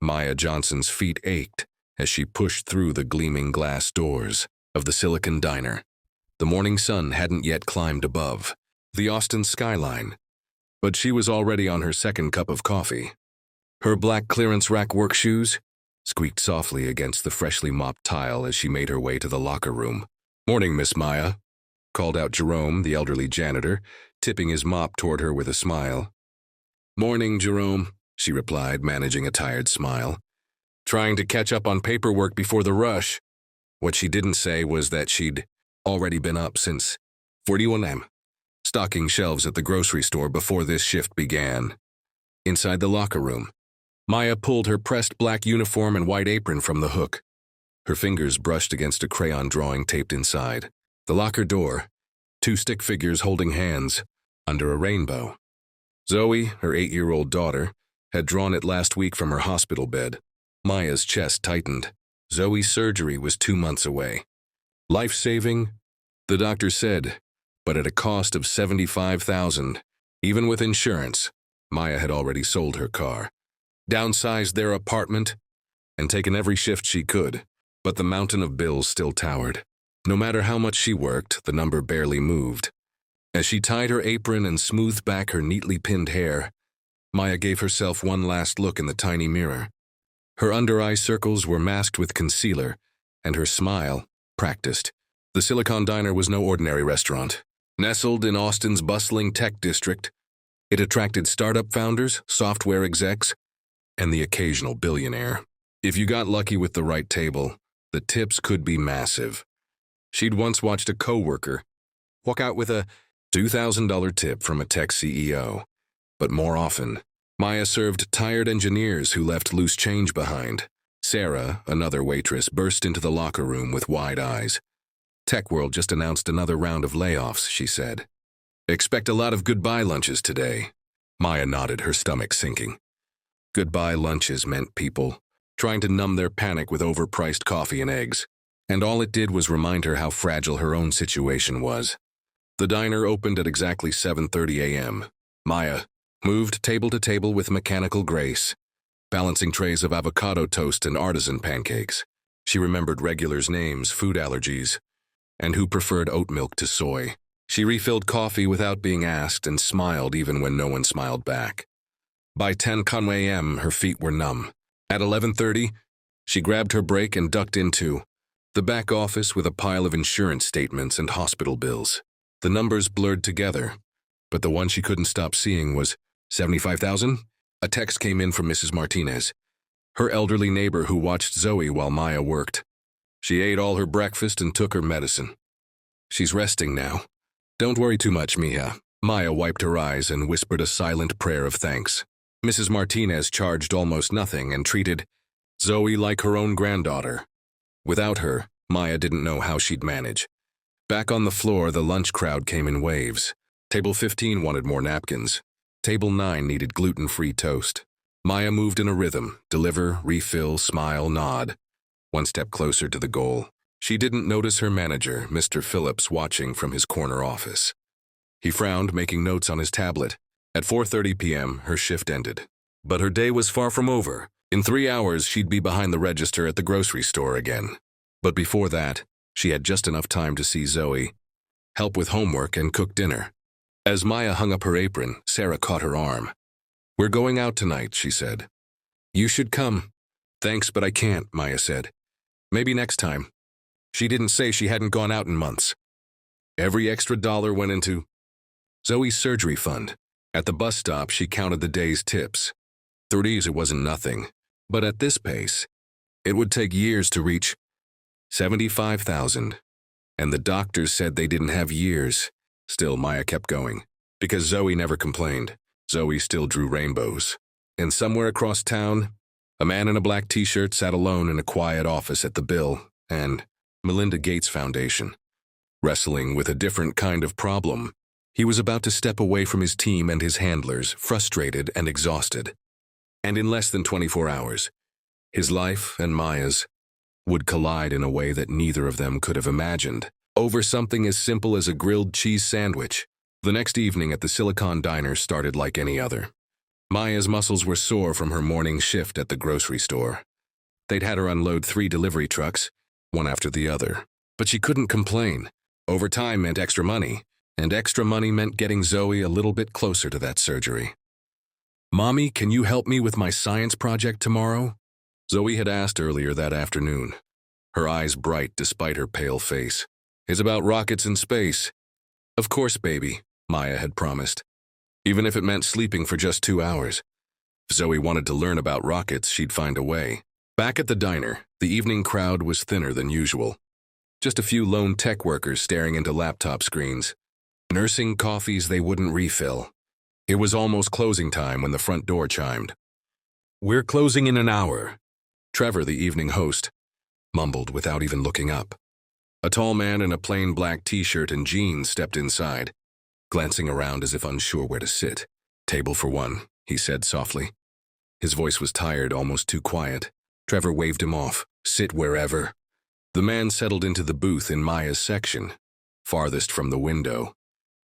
Maya Johnson's feet ached as she pushed through the gleaming glass doors of the Silicon Diner. The morning sun hadn't yet climbed above the Austin skyline, but she was already on her second cup of coffee. Her black clearance rack work shoes squeaked softly against the freshly mopped tile as she made her way to the locker room. "Morning, Miss Maya," called out Jerome, the elderly janitor, tipping his mop toward her with a smile. "Morning, Jerome," she replied, managing a tired smile. "Trying to catch up on paperwork before the rush." What she didn't say was that she'd already been up since 41 a.m., stocking shelves at the grocery store before this shift began. Inside the locker room, Maya pulled her pressed black uniform and white apron from the hook. Her fingers brushed against a crayon drawing taped inside. The locker door, two stick figures holding hands under a rainbow. Zoe, her 8-year-old daughter, had drawn it last week from her hospital bed. Maya's chest tightened. Zoe's surgery was 2 months away. Life-saving, the doctor said, but at a cost of $75,000. Even with insurance, Maya had already sold her car, downsized their apartment, and taken every shift she could, but the mountain of bills still towered. No matter how much she worked, the number barely moved. As she tied her apron and smoothed back her neatly pinned hair, Maya gave herself one last look in the tiny mirror. Her under-eye circles were masked with concealer, and her smile practiced. The Silicon Diner was no ordinary restaurant. Nestled in Austin's bustling tech district, it attracted startup founders, software execs, and the occasional billionaire. If you got lucky with the right table, the tips could be massive. She'd once watched a coworker walk out with a $2,000 tip from a tech CEO. But more often, Maya served tired engineers who left loose change behind. Sarah, another waitress, burst into the locker room with wide eyes. "Tech World just announced another round of layoffs," she said. "Expect a lot of goodbye lunches today." Maya nodded, her stomach sinking. Goodbye lunches meant people trying to numb their panic with overpriced coffee and eggs, and all it did was remind her how fragile her own situation was. The diner opened at exactly 7:30 a.m. Maya moved table to table with mechanical grace, balancing trays of avocado toast and artisan pancakes. She remembered regulars' names, food allergies, and who preferred oat milk to soy. She refilled coffee without being asked and smiled even when no one smiled back. By 10 a.m., her feet were numb. At 11:30, she grabbed her break and ducked into the back office with a pile of insurance statements and hospital bills. The numbers blurred together, but the one she couldn't stop seeing was 75,000. A text came in from Mrs. Martinez, her elderly neighbor who watched Zoe while Maya worked. She ate all her breakfast and took her medicine. "She's resting now. Don't worry too much, mija." Maya wiped her eyes and whispered a silent prayer of thanks. Mrs. Martinez charged almost nothing and treated Zoe like her own granddaughter. Without her, Maya didn't know how she'd manage. Back on the floor, the lunch crowd came in waves. Table 15 wanted more napkins. Table 9 needed gluten-free toast. Maya moved in a rhythm, deliver, refill, smile, nod. One step closer to the goal. She didn't notice her manager, Mr. Phillips, watching from his corner office. He frowned, making notes on his tablet. At 4:30 p.m., her shift ended. But her day was far from over. In 3 hours, she'd be behind the register at the grocery store again. But before that, she had just enough time to see Zoe, help with homework, and cook dinner. As Maya hung up her apron, Sarah caught her arm. "We're going out tonight," she said. "You should come." "Thanks, but I can't," Maya said. "Maybe next time." She didn't say she hadn't gone out in months. Every extra dollar went into Zoe's surgery fund. At the bus stop, she counted the day's tips. 30s, it wasn't nothing. But at this pace, it would take years to reach 75,000. And the doctors said they didn't have years. Still, Maya kept going. Because Zoe never complained. Zoe still drew rainbows. And somewhere across town, a man in a black t-shirt sat alone in a quiet office at the Bill and Melinda Gates Foundation, wrestling with a different kind of problem. He was about to step away from his team and his handlers, frustrated and exhausted. And in less than 24 hours, his life and Maya's would collide in a way that neither of them could have imagined, over something as simple as a grilled cheese sandwich. The next evening at the Silicon Diner started like any other. Maya's muscles were sore from her morning shift at the grocery store. They'd had her unload 3 delivery trucks, one after the other. But she couldn't complain. Overtime meant extra money, and extra money meant getting Zoe a little bit closer to that surgery. "Mommy, can you help me with my science project tomorrow?" Zoe had asked earlier that afternoon, her eyes bright despite her pale face. "It's about rockets in space." "Of course, baby," Maya had promised, even if it meant sleeping for just 2 hours. If Zoe wanted to learn about rockets, she'd find a way. Back at the diner, the evening crowd was thinner than usual. Just a few lone tech workers staring into laptop screens, nursing coffees they wouldn't refill. It was almost closing time when the front door chimed. "We're closing in an hour," Trevor, the evening host, mumbled without even looking up. A tall man in a plain black t-shirt and jeans stepped inside, glancing around as if unsure where to sit. "Table for one," he said softly. His voice was tired, almost too quiet. Trevor waved him off. "Sit wherever." The man settled into the booth in Maya's section, farthest from the window.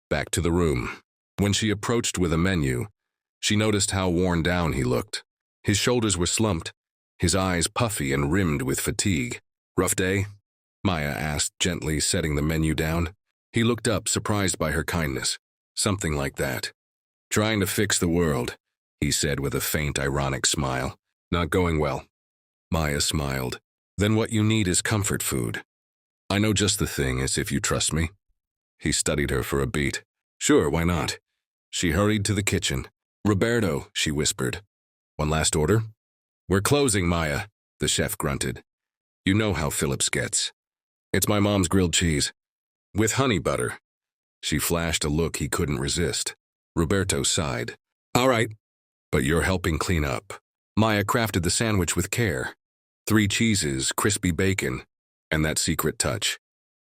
Back to the room. When she approached with a menu, she noticed how worn down he looked. His shoulders were slumped, his eyes puffy and rimmed with fatigue. "Rough day?" Maya asked, gently setting the menu down. He looked up, surprised by her kindness. "Something like that." "Trying to fix the world," he said with a faint, ironic smile. "Not going well." Maya smiled. "Then what you need is comfort food. I know just the thing, as if you trust me." He studied her for a beat. "Sure, why not?" She hurried to the kitchen. "Roberto," she whispered. "One last order?" "We're closing, Maya," the chef grunted. "You know how Phillips gets." "It's my mom's grilled cheese. With honey butter." She flashed a look he couldn't resist. Roberto sighed. "All right, but you're helping clean up." Maya crafted the sandwich with care. 3 cheeses, crispy bacon, and that secret touch.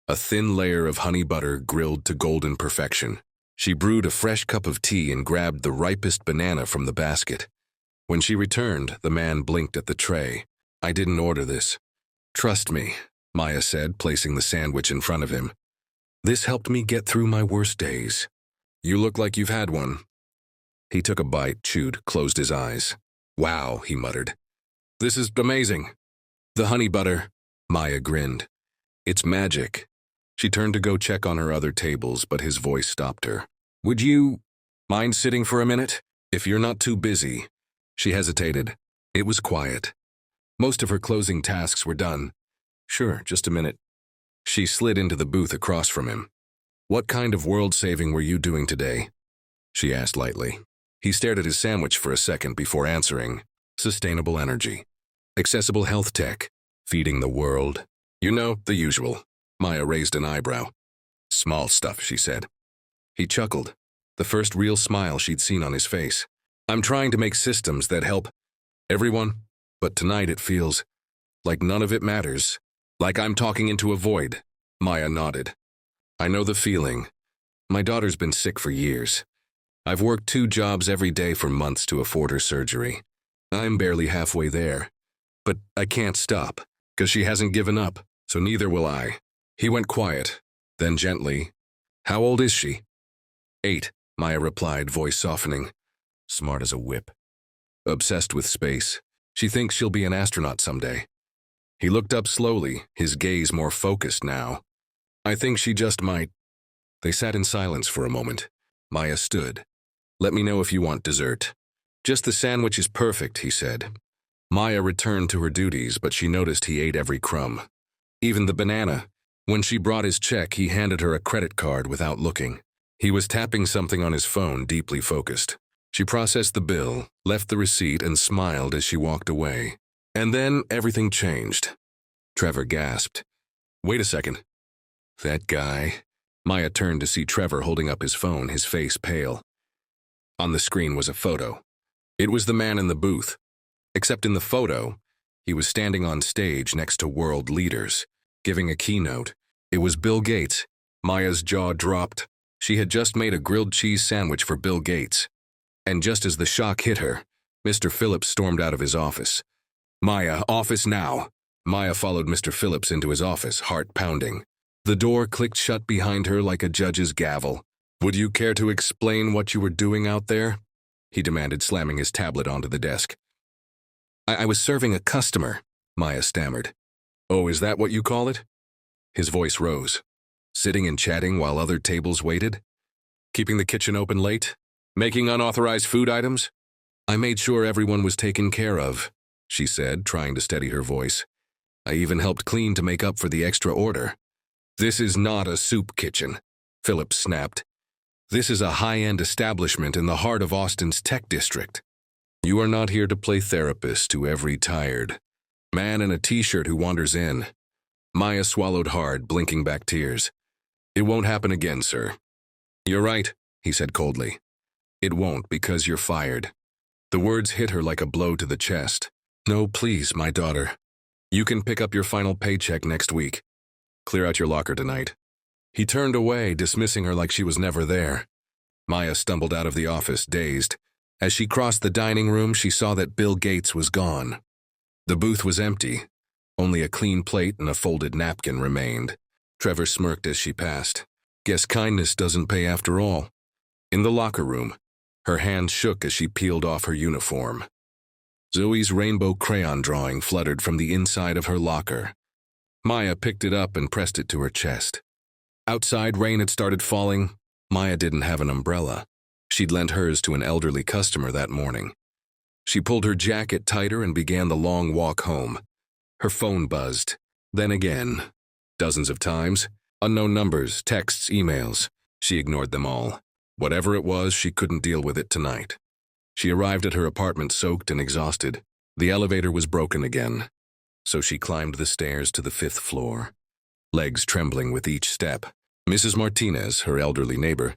A thin layer of honey butter grilled to golden perfection. She brewed a fresh cup of tea and grabbed the ripest banana from the basket. When she returned, the man blinked at the tray. "I didn't order this." "Trust me," Maya said, placing the sandwich in front of him. "This helped me get through my worst days." "You look like you've had one." He took a bite, chewed, closed his eyes. "Wow," he muttered. "This is amazing." "The honey butter," Maya grinned. "It's magic." She turned to go check on her other tables, but his voice stopped her. "Would you mind sitting for a minute? If you're not too busy." She hesitated. It was quiet. Most of her closing tasks were done. "Sure, just a minute." She slid into the booth across from him. "What kind of world-saving were you doing today?" she asked lightly. He stared at his sandwich for a second before answering. "Sustainable energy. Accessible health tech. Feeding the world. You know, the usual." Maya raised an eyebrow. "Small stuff," she said. He chuckled, the first real smile she'd seen on his face. "I'm trying to make systems that help everyone, but tonight it feels like none of it matters. Like I'm talking into a void." Maya nodded. "I know the feeling. My daughter's been sick for years. I've worked 2 jobs every day for months to afford her surgery. I'm barely halfway there. But I can't stop, 'cause she hasn't given up, so neither will I." He went quiet, then gently, "How old is she?" 8, Maya replied, voice softening. "Smart as a whip. Obsessed with space. She thinks she'll be an astronaut someday." He looked up slowly, his gaze more focused now. "I think she just might." They sat in silence for a moment. Maya stood. "Let me know if you want dessert." "Just the sandwich is perfect," he said. Maya returned to her duties, but she noticed he ate every crumb. Even the banana. When she brought his check, he handed her a credit card without looking. He was tapping something on his phone, deeply focused. She processed the bill, left the receipt, and smiled as she walked away. And then everything changed. Trevor gasped. "Wait a second. That guy." Maya turned to see Trevor holding up his phone, his face pale. On the screen was a photo. It was the man in the booth. Except in the photo, he was standing on stage next to world leaders, giving a keynote. It was Bill Gates. Maya's jaw dropped. She had just made a grilled cheese sandwich for Bill Gates. And just as the shock hit her, Mr. Phillips stormed out of his office. "Maya, office now." Maya followed Mr. Phillips into his office, heart pounding. The door clicked shut behind her like a judge's gavel. "Would you care to explain what you were doing out there?" he demanded, slamming his tablet onto the desk. I was serving a customer, Maya stammered. Oh, is that what you call it? His voice rose. Sitting and chatting while other tables waited? Keeping the kitchen open late? Making unauthorized food items? I made sure everyone was taken care of, she said, trying to steady her voice. I even helped clean to make up for the extra order. This is not a soup kitchen, Phillips snapped. This is a high-end establishment in the heart of Austin's tech district. You are not here to play therapist to every tired man in a t-shirt who wanders in. Maya swallowed hard, blinking back tears. It won't happen again, sir. You're right, he said coldly. It won't because you're fired. The words hit her like a blow to the chest. No, please, my daughter. You can pick up your final paycheck next week. Clear out your locker tonight. He turned away, dismissing her like she was never there. Maya stumbled out of the office, dazed. As she crossed the dining room, she saw that Bill Gates was gone. The booth was empty. Only a clean plate and a folded napkin remained. Trevor smirked as she passed. Guess kindness doesn't pay after all. In the locker room, her hands shook as she peeled off her uniform. Zoe's rainbow crayon drawing fluttered from the inside of her locker. Maya picked it up and pressed it to her chest. Outside, rain had started falling. Maya didn't have an umbrella. She'd lent hers to an elderly customer that morning. She pulled her jacket tighter and began the long walk home. Her phone buzzed. Then again. Dozens of times. Unknown numbers, texts, emails. She ignored them all. Whatever it was, she couldn't deal with it tonight. She arrived at her apartment soaked and exhausted. The elevator was broken again. So she climbed the stairs to the 5th floor, legs trembling with each step. Mrs. Martinez, her elderly neighbor,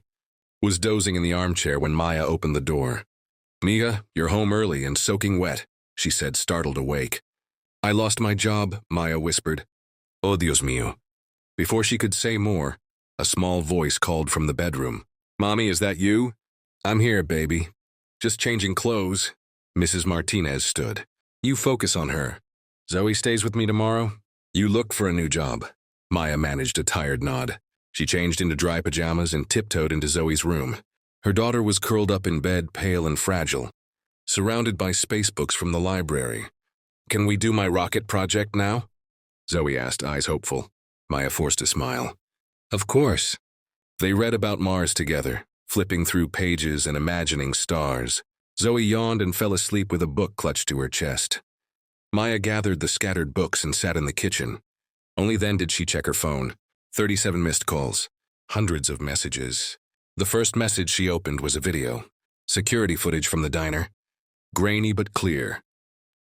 was dozing in the armchair when Maya opened the door. Mia, you're home early and soaking wet, she said, startled awake. I lost my job, Maya whispered. Oh, Dios mío. Before she could say more, a small voice called from the bedroom. Mommy, is that you? I'm here, baby. Just changing clothes. Mrs. Martinez stood. You focus on her. Zoe stays with me tomorrow? You look for a new job. Maya managed a tired nod. She changed into dry pajamas and tiptoed into Zoe's room. Her daughter was curled up in bed, pale and fragile, surrounded by space books from the library. Can we do my rocket project now? Zoe asked, eyes hopeful. Maya forced a smile. Of course. They read about Mars together, flipping through pages and imagining stars. Zoe yawned and fell asleep with a book clutched to her chest. Maya gathered the scattered books and sat in the kitchen. Only then did she check her phone. 37 missed calls. Hundreds of messages. The first message she opened was a video. Security footage from the diner. Grainy but clear.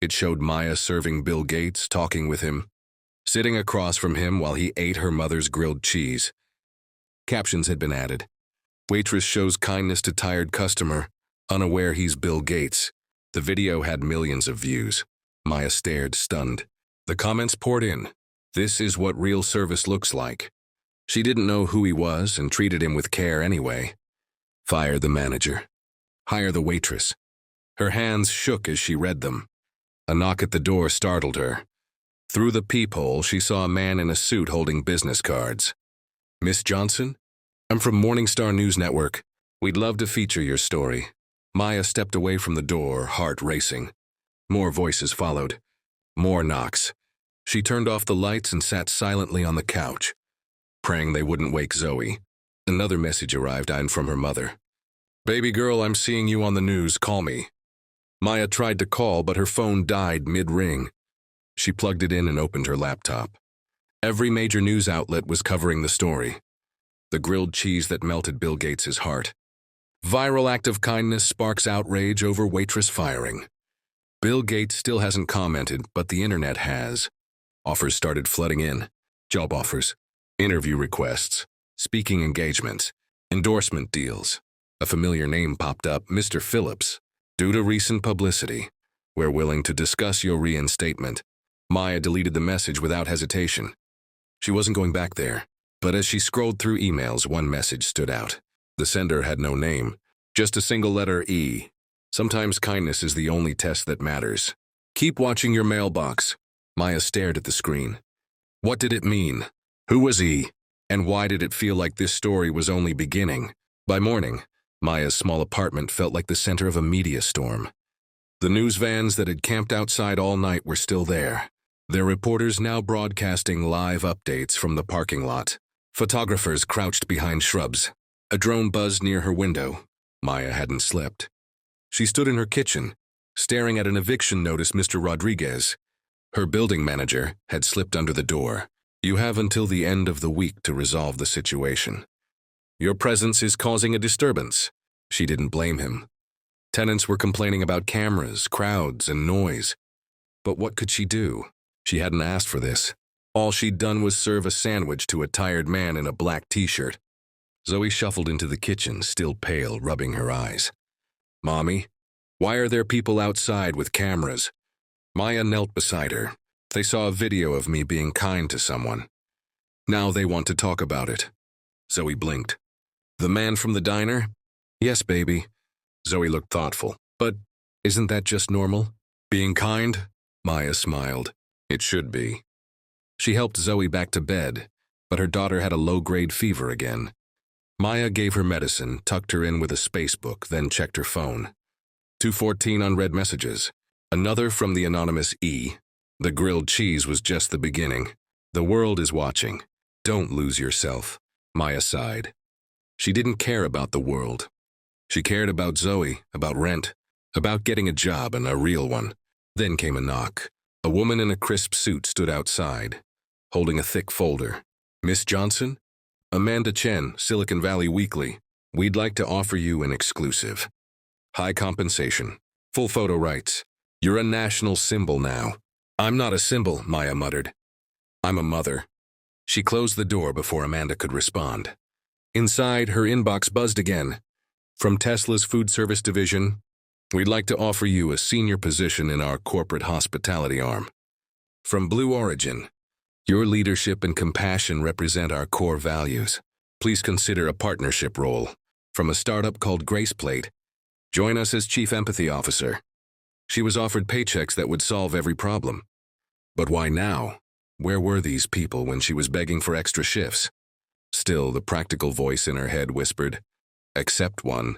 It showed Maya serving Bill Gates, talking with him, sitting across from him while he ate her mother's grilled cheese. Captions had been added. Waitress shows kindness to tired customer, unaware he's Bill Gates. The video had millions of views. Maya stared, stunned. The comments poured in. This is what real service looks like. She didn't know who he was and treated him with care anyway. Fire the manager. Hire the waitress. Her hands shook as she read them. A knock at the door startled her. Through the peephole, she saw a man in a suit holding business cards. Miss Johnson? I'm from Morningstar News Network. We'd love to feature your story. Maya stepped away from the door, heart racing. More voices followed. More knocks. She turned off the lights and sat silently on the couch, praying they wouldn't wake Zoe. Another message arrived in from her mother. Baby girl, I'm seeing you on the news. Call me. Maya tried to call, but her phone died mid-ring. She plugged it in and opened her laptop. Every major news outlet was covering the story. The grilled cheese that melted Bill Gates' heart. Viral act of kindness sparks outrage over waitress firing. Bill Gates still hasn't commented, but the internet has. Offers started flooding in. Job offers, interview requests, speaking engagements, endorsement deals. A familiar name popped up, Mr. Phillips. Due to recent publicity, we're willing to discuss your reinstatement. Maya deleted the message without hesitation. She wasn't going back there, but as she scrolled through emails, one message stood out. The sender had no name, just a single letter E. Sometimes kindness is the only test that matters. Keep watching your mailbox. Maya stared at the screen. What did it mean? Who was E? And why did it feel like this story was only beginning? By morning, Maya's small apartment felt like the center of a media storm. The news vans that had camped outside all night were still there, their reporters now broadcasting live updates from the parking lot. Photographers crouched behind shrubs. A drone buzzed near her window. Maya hadn't slept. She stood in her kitchen, staring at an eviction notice. Mr. Rodriguez, her building manager, had slipped under the door. You have until the end of the week to resolve the situation. Your presence is causing a disturbance. She didn't blame him. Tenants were complaining about cameras, crowds, and noise. But what could she do? She hadn't asked for this. All she'd done was serve a sandwich to a tired man in a black t-shirt. Zoe shuffled into the kitchen, still pale, rubbing her eyes. Mommy, why are there people outside with cameras? Maya knelt beside her. They saw a video of me being kind to someone. Now they want to talk about it. Zoe blinked. The man from the diner? Yes, baby. Zoe looked thoughtful. But isn't that just normal? Being kind? Maya smiled. It should be. She helped Zoe back to bed, but her daughter had a low-grade fever again. Maya gave her medicine, tucked her in with a space book, then checked her phone. 214 unread messages. Another from the anonymous E. The grilled cheese was just the beginning. The world is watching. Don't lose yourself. Maya sighed. She didn't care about the world. She cared about Zoe, about rent, about getting a job, and a real one. Then came a knock. A woman in a crisp suit stood outside, holding a thick folder. Miss Johnson? Amanda Chen, Silicon Valley Weekly. We'd like to offer you an exclusive. High compensation. Full photo rights. You're a national symbol now. I'm not a symbol, Maya muttered. I'm a mother. She closed the door before Amanda could respond. Inside, her inbox buzzed again. From Tesla's food service division, we'd like to offer you a senior position in our corporate hospitality arm. From Blue Origin, your leadership and compassion represent our core values. Please consider a partnership role. From a startup called Graceplate, join us as Chief Empathy Officer. She was offered paychecks that would solve every problem. But why now? Where were these people when she was begging for extra shifts? Still, the practical voice in her head whispered, accept one.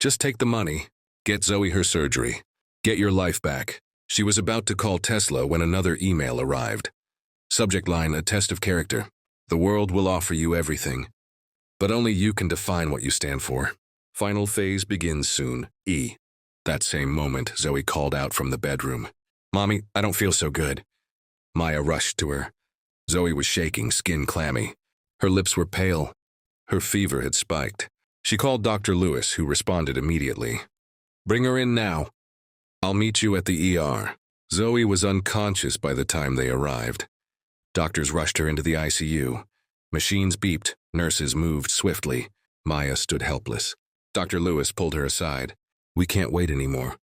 Just take the money. Get Zoe her surgery. Get your life back. She was about to call Tesla when another email arrived. Subject line, a test of character. The world will offer you everything, but only you can define what you stand for. Final phase begins soon. E. That same moment, Zoe called out from the bedroom. Mommy, I don't feel so good. Maya rushed to her. Zoe was shaking, skin clammy. Her lips were pale. Her fever had spiked. She called Dr. Lewis, who responded immediately. Bring her in now. I'll meet you at the ER. Zoe was unconscious by the time they arrived. Doctors rushed her into the ICU. Machines beeped. Nurses moved swiftly. Maya stood helpless. Dr. Lewis pulled her aside. We can't wait anymore.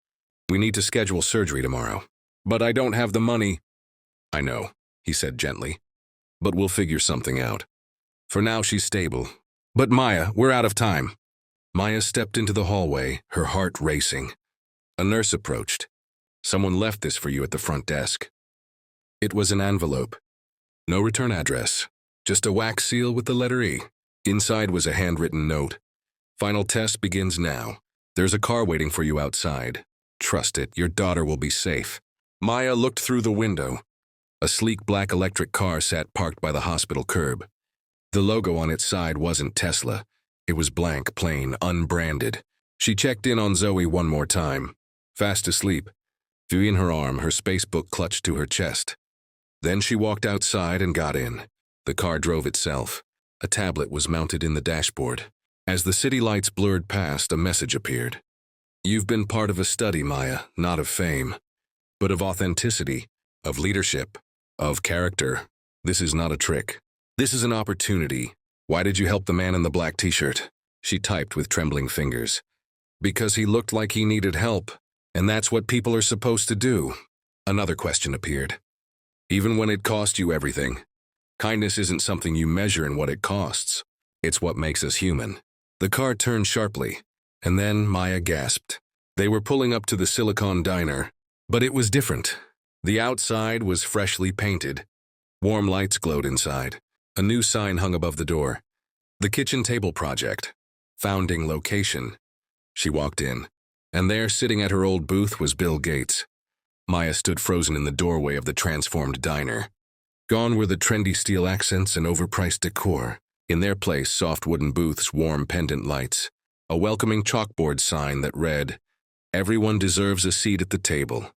We need to schedule surgery tomorrow. But I don't have the money. I know, he said gently. But we'll figure something out. For now, she's stable. But Maya, we're out of time. Maya stepped into the hallway, her heart racing. A nurse approached. Someone left this for you at the front desk. It was an envelope. No return address. Just a wax seal with the letter E. Inside was a handwritten note. Final test begins now. There's a car waiting for you outside. Trust it, your daughter will be safe. Maya looked through the window. A sleek black electric car sat parked by the hospital curb. The logo on its side wasn't Tesla. It was blank, plain, unbranded. She checked in on Zoe one more time. Fast asleep. V in her arm, her spacebook clutched to her chest. Then she walked outside and got in. The car drove itself. A tablet was mounted in the dashboard. As the city lights blurred past, a message appeared. You've been part of a study, Maya, not of fame, but of authenticity, of leadership, of character. This is not a trick. This is an opportunity. Why did you help the man in the black t-shirt? She typed with trembling fingers. Because he looked like he needed help, and that's what people are supposed to do. Another question appeared. Even when it cost you everything, kindness isn't something you measure in what it costs. It's what makes us human. The car turned sharply, and then Maya gasped. They were pulling up to the Silicon Diner, but it was different. The outside was freshly painted. Warm lights glowed inside. A new sign hung above the door. The Kitchen Table Project. Founding location, She walked in, and there, sitting at her old booth, was Bill Gates. Maya stood frozen in the doorway of the transformed diner. Gone were the trendy steel accents and overpriced decor. In their place, soft wooden booths, warm pendant lights, a welcoming chalkboard sign that read, "Everyone deserves a seat at the table."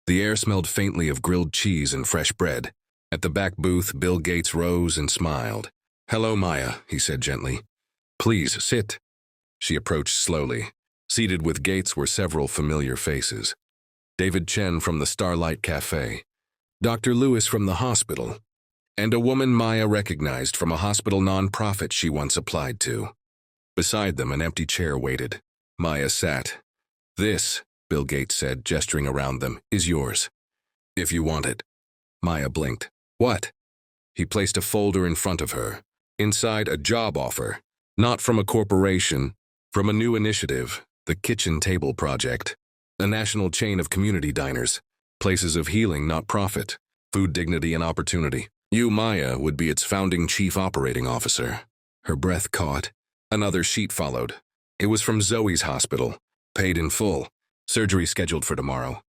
The air smelled faintly of grilled cheese and fresh bread. At the back booth, Bill Gates rose and smiled. "Hello, Maya," he said gently. "Please, sit." She approached slowly. Seated with Gates were several familiar faces. David Chen from the Starlight Cafe, Dr. Lewis from the hospital, and a woman Maya recognized from a hospital nonprofit she once applied to. Beside them, an empty chair waited. Maya sat. "This," Bill Gates said, gesturing around them, "is yours. If you want it." Maya blinked. "What?" He placed a folder in front of her. Inside, a job offer. Not from a corporation, from a new initiative, the Kitchen Table Project. A national chain of community diners. Places of healing, not profit. Food dignity and opportunity. You, Maya, would be its founding chief operating officer. Her breath caught. Another sheet followed. It was from Zoe's hospital. Paid in full. Surgery scheduled for tomorrow.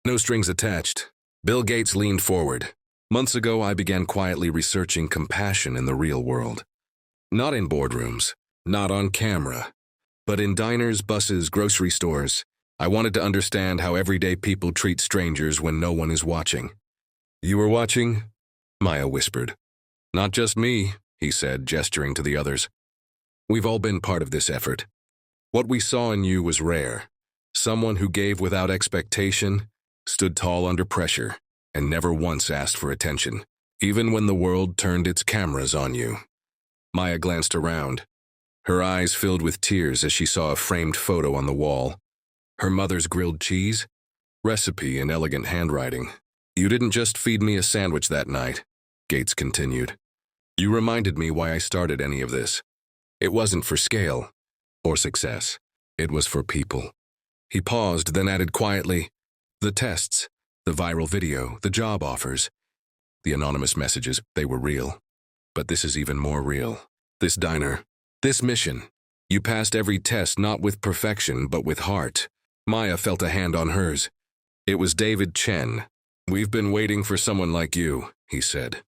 No strings attached. Bill Gates leaned forward. "Months ago, I began quietly researching compassion in the real world. Not in boardrooms, not on camera, but in diners, buses, grocery stores. I wanted to understand how everyday people treat strangers when no one is watching." "You were watching?" Maya whispered. "Not just me," he said, gesturing to the others. "We've all been part of this effort. What we saw in you was rare. Someone who gave without expectation, stood tall under pressure, and never once asked for attention, even when the world turned its cameras on you." Maya glanced around. Her eyes filled with tears as she saw a framed photo on the wall. Her mother's grilled cheese? Recipe in elegant handwriting. "You didn't just feed me a sandwich that night," Gates continued. "You reminded me why I started any of this. It wasn't for scale or success. It was for people." He paused, then added quietly, "The tests, the viral video, the job offers, the anonymous messages, they were real. But this is even more real. This diner, this mission. You passed every test not with perfection, but with heart." Maya felt a hand on hers. It was David Chen. "We've been waiting for someone like you," he said.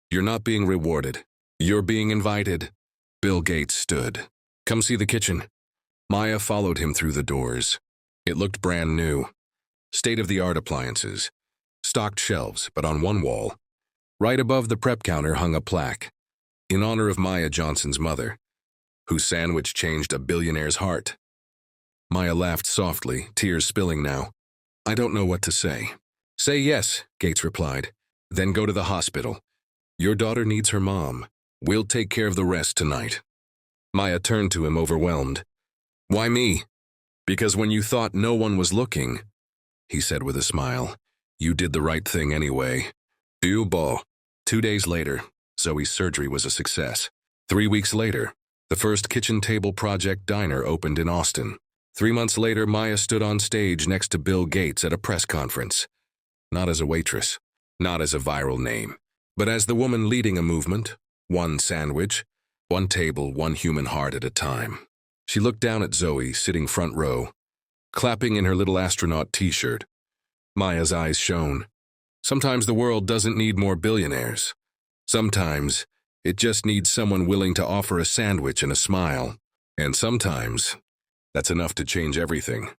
"You're not being rewarded. You're being invited." Bill Gates stood. "Come see the kitchen." Maya followed him through the doors. It looked brand new. State-of-the-art appliances. Stocked shelves, but on one wall, right above the prep counter, hung a plaque. In honor of Maya Johnson's mother, whose sandwich changed a billionaire's heart. Maya laughed softly, tears spilling now. "I don't know what to say." "Say yes," Gates replied. "Then go to the hospital. Your daughter needs her mom. We'll take care of the rest tonight." Maya turned to him, overwhelmed. "Why me?" "Because when you thought no one was looking," he said with a smile, "you did the right thing anyway." Du beau. 2 days later, Zoe's surgery was a success. 3 weeks later, the first Kitchen Table Project diner opened in Austin. 3 months later, Maya stood on stage next to Bill Gates at a press conference. Not as a waitress, not as a viral name, but as the woman leading a movement, one sandwich, one table, one human heart at a time. She looked down at Zoe, sitting front row, clapping in her little astronaut t-shirt. Maya's eyes shone. Sometimes the world doesn't need more billionaires. Sometimes it just needs someone willing to offer a sandwich and a smile. And sometimes that's enough to change everything.